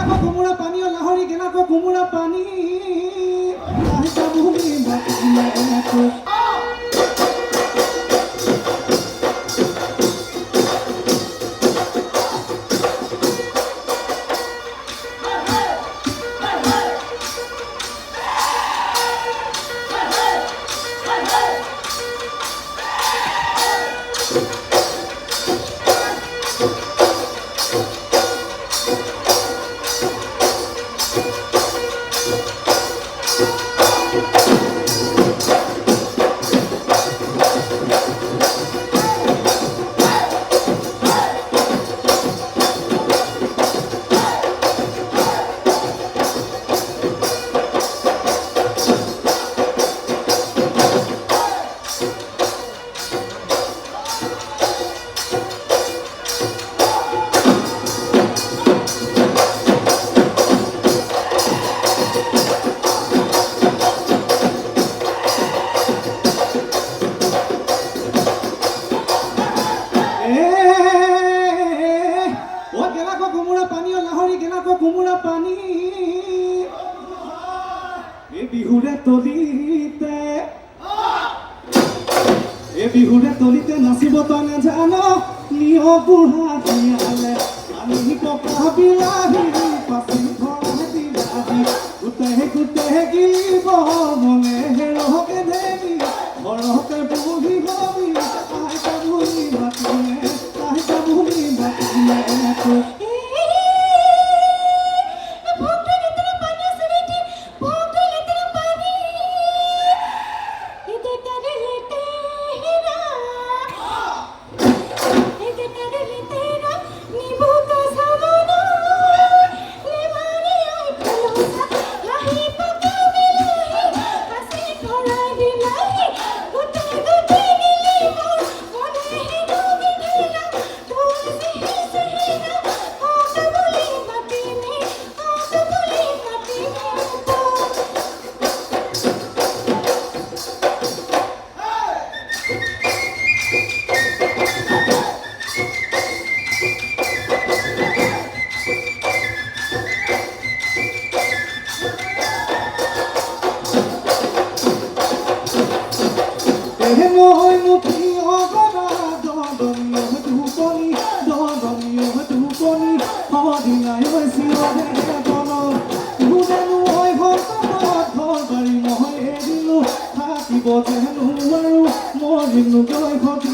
গেলাকো কোমোৰা পানী লাহৰি গেলাকো কোমোৰা পানী আহিছা বুলি মাতিলে কোমোৰা পানী এই বিহুৰে তলিতে নাচিব তই নাজানো নিয় বুঢ়া তিয়ালে আমি পকা বিলাহী পাচি ঘৰে বিলাহী গোটেই গিলিব মনে হেৰহকে দেবি ঘৰতে বুঢ়ী হবি আইতা বুলি মাতিলে থাকিব যেনো আৰু মই